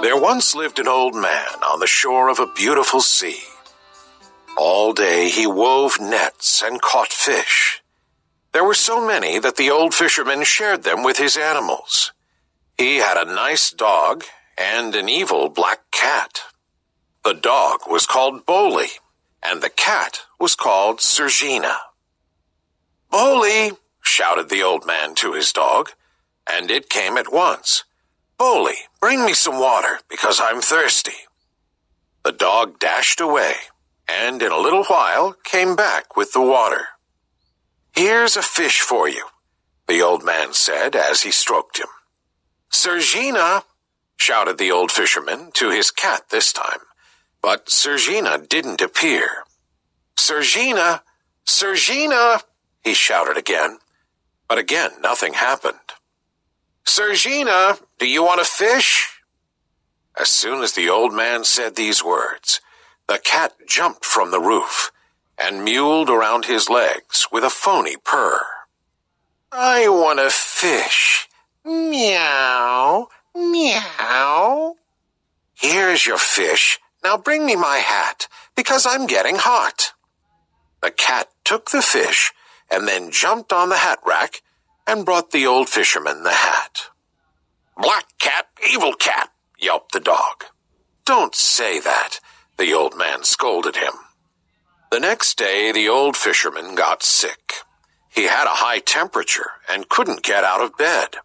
There once lived an old man on the shore of a beautiful sea. All day he wove nets and caught fish. There were so many that the old fisherman shared them with his animals. He had a nice dog and an evil black cat. The dog was called Boli, and the cat was called Sergina. "Boli," shouted the old man to his dog, and it came at once. "Boli, bring me some water, because I'm thirsty." The dog dashed away, and in a little while came back with the water. "Here's a fish for you," the old man said as he stroked him. "Sergina," shouted the old fisherman to his cat this time, but Sergina didn't appear. "Sergina, Sergina," he shouted again, but again nothing happened. "Sergina, do you want a fish?" As soon as the old man said these words, the cat jumped from the roof and mewed around his legs with a phony purr. "I want a fish. Meow, meow." "Here's your fish. Now bring me my hat, because I'm getting hot." The cat took the fish and then jumped on the hat rack and brought the old fisherman the hat. "Black cat, evil cat," yelped the dog. "Don't say that," the old man scolded him. The next day the old fisherman got sick. He had a high temperature and couldn't get out of bed.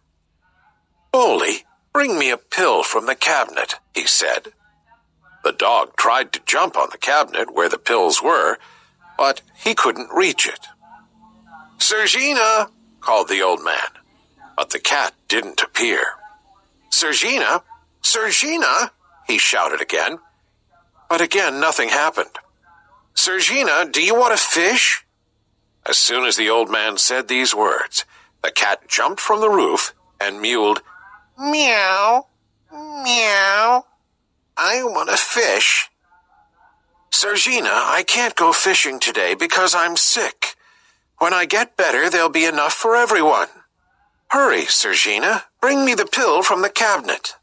"Boli, bring me a pill from the cabinet," he said. The dog tried to jump on the cabinet where the pills were, but he couldn't reach it. "Sergina," called the old man, but the cat didn't appear. "Sergina, Sergina," he shouted again, but again nothing happened. "Sergina, do you want a fish?" As soon as the old man said these words, the cat jumped from the roof and mewed, "Meow, meow. I want a fish." "Sergina, I can't go fishing today because I'm sick. When I get better, there'll be enough for everyone. Hurry, Sergina, bring me the pill from the cabinet."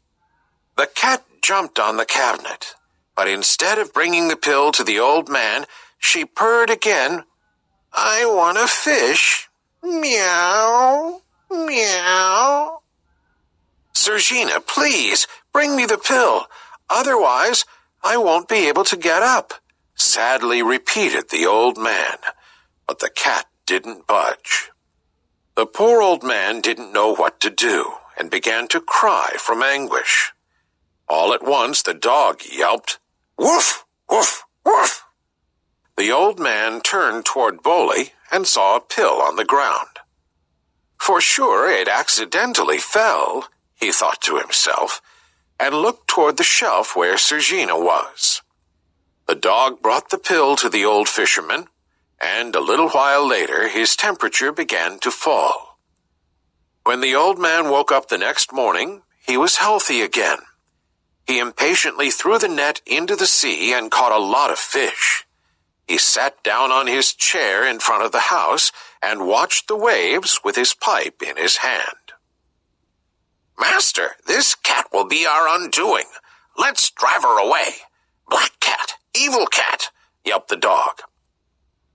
The cat jumped on the cabinet, but instead of bringing the pill to the old man, she purred again, "I want a fish. Meow, meow." "Sergina, please, bring me the pill. Otherwise, I won't be able to get up," sadly repeated the old man, but the cat didn't budge. The poor old man didn't know what to do and began to cry from anguish. All at once the dog yelped, "Woof, woof, woof." The old man turned toward Boli and saw a pill on the ground. For sure it accidentally fell, he thought to himself, and looked toward the shelf where Sergina was. The dog brought the pill to the old fisherman, and a little while later his temperature began to fall. When the old man woke up the next morning, he was healthy again. He impatiently threw the net into the sea and caught a lot of fish. He sat down on his chair in front of the house and watched the waves with his pipe in his hand. "Master, this cat will be our undoing. Let's drive her away. Black cat, evil cat," yelped the dog.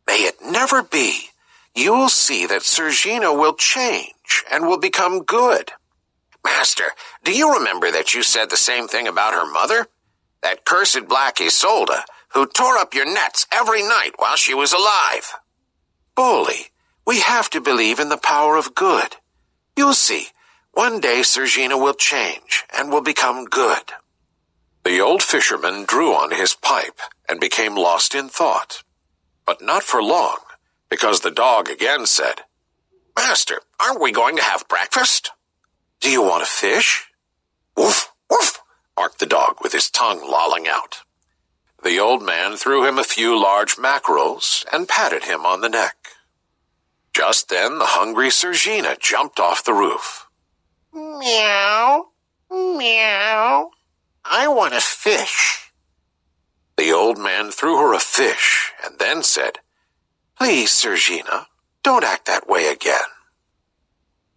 "May it never be. You'll see that Sergina will change and will become good." "Master, do you remember that you said the same thing about her mother? That cursed black Isolde, who tore up your nets every night while she was alive." "Boli, we have to believe in the power of good. You'll see. One day Sergina will change and will become good." The old fisherman drew on his pipe and became lost in thought. But not for long, because the dog again said, "Master, aren't we going to have breakfast?" "Do you want a fish?" "Woof, woof," barked the dog with his tongue lolling out. The old man threw him a few large mackerels and patted him on the neck. Just then the hungry Sergina jumped off the roof. "Meow, meow. I want a fish." The old man threw her a fish and then said, "Please, Sergina, don't act that way again."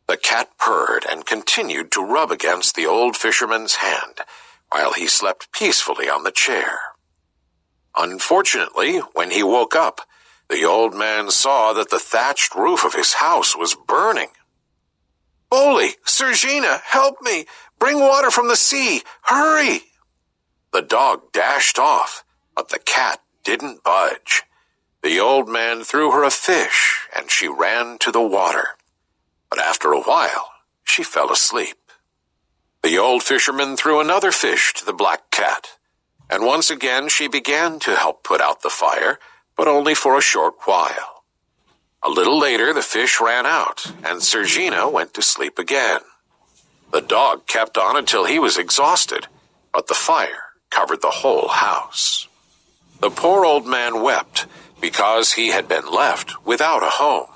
The cat purred and continued to rub against the old fisherman's hand, while he slept peacefully on the chair. Unfortunately, when he woke up, the old man saw that the thatched roof of his house was burning. "Boli, Sergina, help me! Bring water from the sea! Hurry!" The dog dashed off, but the cat didn't budge. The old man threw her a fish, and she ran to the water. But after a while, she fell asleep. The old fisherman threw another fish to the black cat, and once again she began to help put out the fire, but only for a short while. A little later, the fish ran out, and Sergina went to sleep again. The dog kept on until he was exhausted, but the fire covered the whole house. The poor old man wept because he had been left without a home.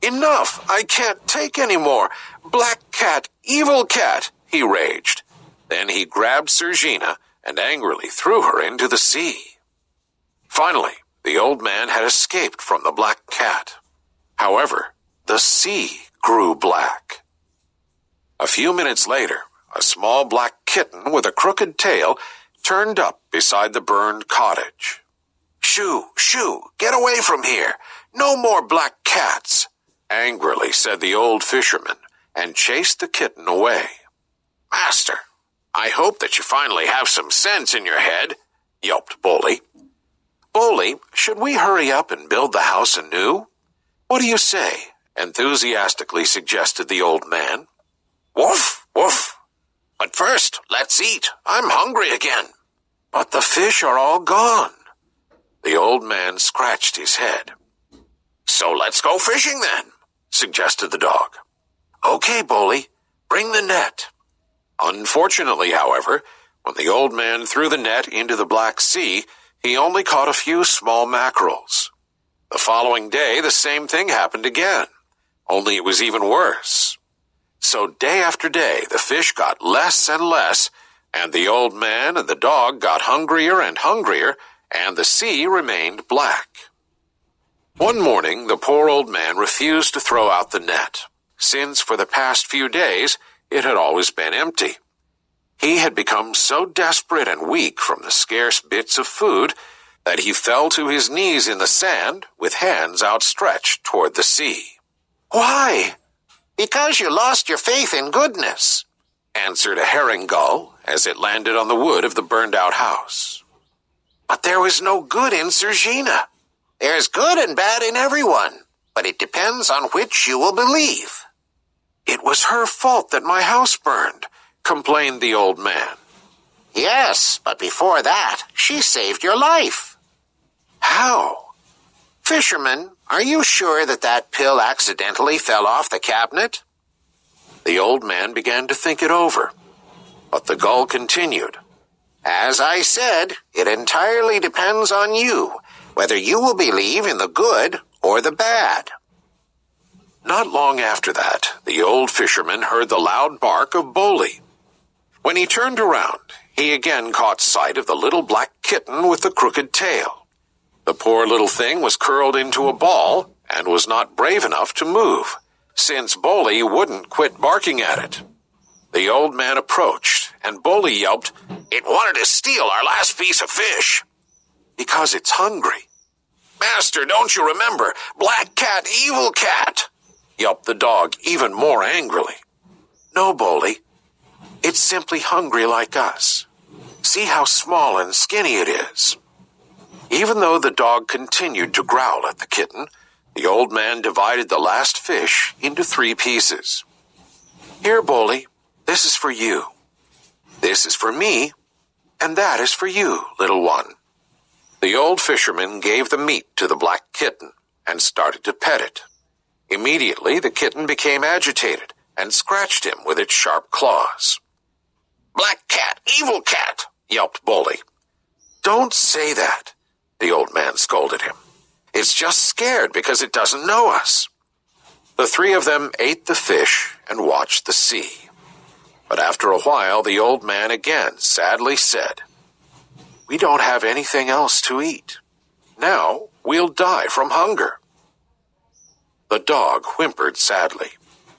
"Enough! I can't take any more! Black cat! Evil cat!" he raged. Then he grabbed Sergina and angrily threw her into the sea. Finally, the old man had escaped from the black cat. However, the sea grew black. A few minutes later, a small black kitten with a crooked tail turned up beside the burned cottage. "Shoo, shoo, get away from here! No more black cats!" angrily said the old fisherman, and chased the kitten away. "Master, I hope that you finally have some sense in your head," yelped Boli. "Boli, should we hurry up and build the house anew? What do you say?" enthusiastically suggested the old man. "Woof, woof. But first, let's eat. I'm hungry again." "But the fish are all gone." The old man scratched his head. "So let's go fishing then," suggested the dog. "Okay, Boli, bring the net." Unfortunately, however, when the old man threw the net into the Black Sea, he only caught a few small mackerels. The following day, the same thing happened again, only it was even worse. So day after day, the fish got less and less, and the old man and the dog got hungrier and hungrier, and the sea remained black. One morning, the poor old man refused to throw out the net, since for the past few days it had always been empty. He had become so desperate and weak from the scarce bits of food that he fell to his knees in the sand with hands outstretched toward the sea. "Why?" "Because you lost your faith in goodness," answered a herring gull as it landed on the wood of the burned-out house. "But there was no good in Sergina." "There's good and bad in everyone, but it depends on which you will believe." "It was her fault that my house burned," complained the old man. "Yes, but before that, she saved your life." "How?" "Fisherman, are you sure that that pill accidentally fell off the cabinet?" The old man began to think it over, but the gull continued. "As I said, it entirely depends on you, whether you will believe in the good or the bad." Not long after that, the old fisherman heard the loud bark of Boli. When he turned around, he again caught sight of the little black kitten with the crooked tail. The poor little thing was curled into a ball and was not brave enough to move, since Boli wouldn't quit barking at it. The old man approached, and Boli yelped, "It wanted to steal our last piece of fish." "Because it's hungry." "Master, don't you remember? Black cat, evil cat!" yelped the dog even more angrily. "No, Boli. It's simply hungry like us. See how small and skinny it is." Even though the dog continued to growl at the kitten, the old man divided the last fish into 3 pieces. "Here, Boli, this is for you. This is for me, and that is for you, little one." The old fisherman gave the meat to the black kitten and started to pet it. Immediately, the kitten became agitated and scratched him with its sharp claws. "Black cat, evil cat!" yelped Boli. "Don't say that," the old man scolded him. "It's just scared because it doesn't know us." The 3 of them ate the fish and watched the sea. But after a while, the old man again sadly said, "We don't have anything else to eat. Now we'll die from hunger." The dog whimpered sadly,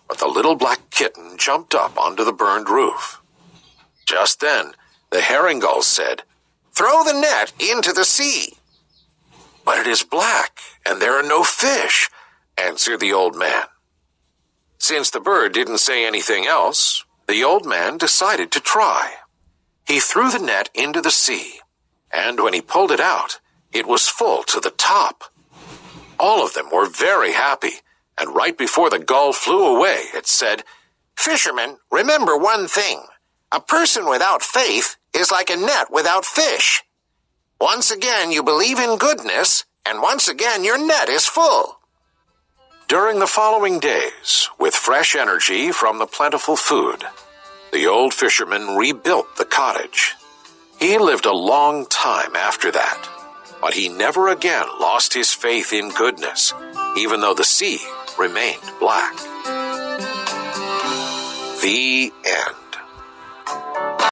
but the little black kitten jumped up onto the burned roof. Just then, The herring gull said, "Throw the net into the sea." "But it is black, and there are no fish," answered the old man. Since the bird didn't say anything else, the old man decided to try. He threw the net into the sea, and when he pulled it out, it was full to the top. All of them were very happy, and right before the gull flew away, it said, "Fisherman, remember one thing. A person without faith is like a net without fish. Once again you believe in goodness, and once again your net is full." During the following days, with fresh energy from the plentiful food, the old fisherman rebuilt the cottage. He lived a long time after that, but he never again lost his faith in goodness, even though the sea remained black. The end.